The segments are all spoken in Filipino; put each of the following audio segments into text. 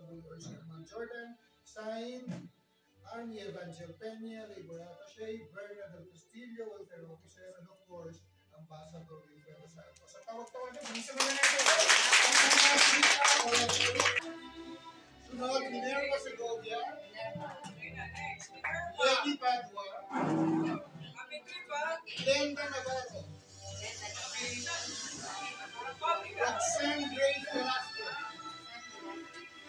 University of Mount Jordan. Signed, Arnie Evangel Peña, Labor Attaché, Berna del Castillo, Welfare Officer, and of course, Ambassador Wilfredo Santos. Sa tawag-tawagan, bilisan mo na natin. Sunod, Minerva Segovia, Lady Padua, Glenda Navarro, Roxanne Grace Velasquez,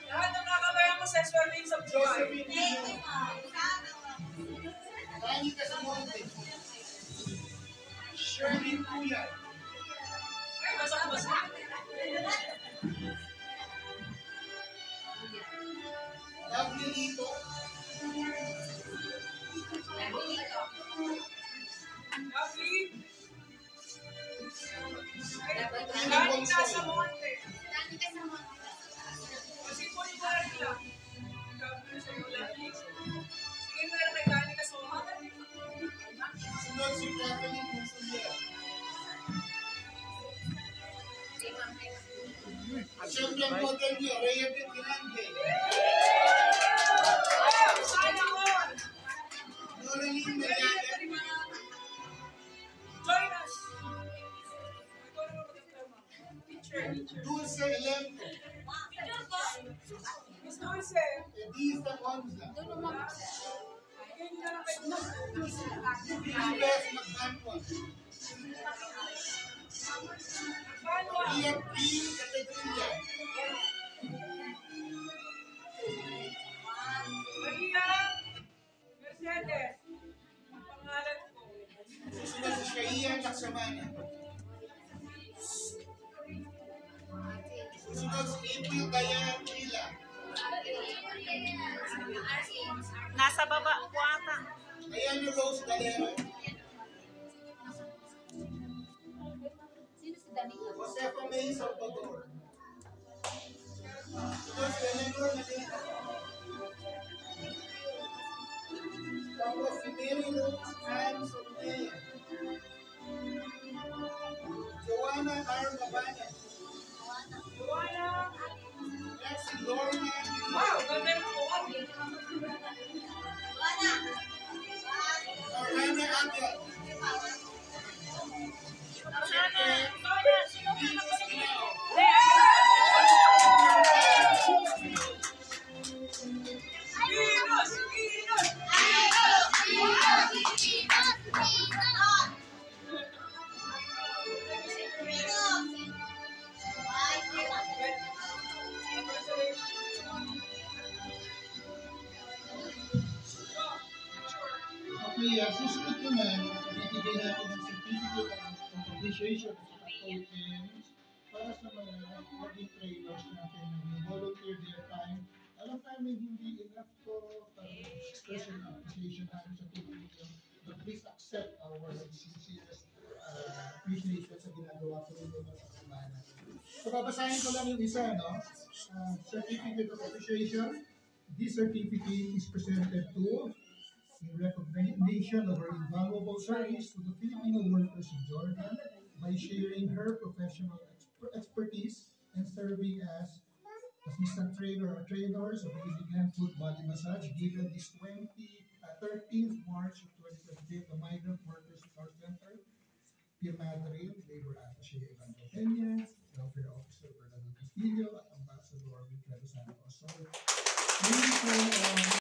lahat ng kakabayan mo sa swelling sa buhay. Josephine Rani Casamonte, Shirley Puyay, Ay, basang-basa. Lovely Lito, Lovely. Galing nasa monte. Kasi po yung galing lang. Galing sa'yo, Lovely. Sige mo na kay galing ka sa monte. sunod si Kathleen Consulier. At syempre ang model niyo, Rhea Pinante, Sana mo. Noreline Mariana, Join us. Ito na magandang teacher. Dulce Elenco, Miss Dulce. Editha Onza, Bigyan niyo na lang kay Dulce. Rivers Magbanwa, Banwa. Ian P. Categoria, Maria Mercedes. Ang pangalan ko. susunod si Shaiya Laksamana, susunod si April Diane Tila, Nasa baba po ata. Diana Rose Galera, Josefa May Salvador, susunod si Eleanor Manila, tapos si Mary Rose Ann Soltea, Joanna R. Mabana, Joanna. next si Lorna Wow, ganda ng buwan. Lorna Abiel, Venus Ginao, Venus! Venus! Okay, susunod naman, bibigyan natin ng certificate of appreciation sa tokens para sa mga naging trainers natin na may volunteer their time. Alam namin hindi enough to para express yung appreciation namin sa TPM, but please accept our sincere appreciation sa ginagawa ko rin sa kasamahan natin. So babasahin ko lang yung isa, no? Certificate of appreciation. This certificate is presented to in recognition of her invaluable service to the Filipino workers in Jordan by sharing her professional expertise and serving as assistant trainer or trainers of Basic Hand Foot Body Massage given this 13th March of 2023 at the Migrant Workers Resource Center, Pirmada rin, Labor Attaché Evangel Peña, Welfare Officer Bernardo Castillo, at Ambassador Wilfredo Santos. So, maybe po,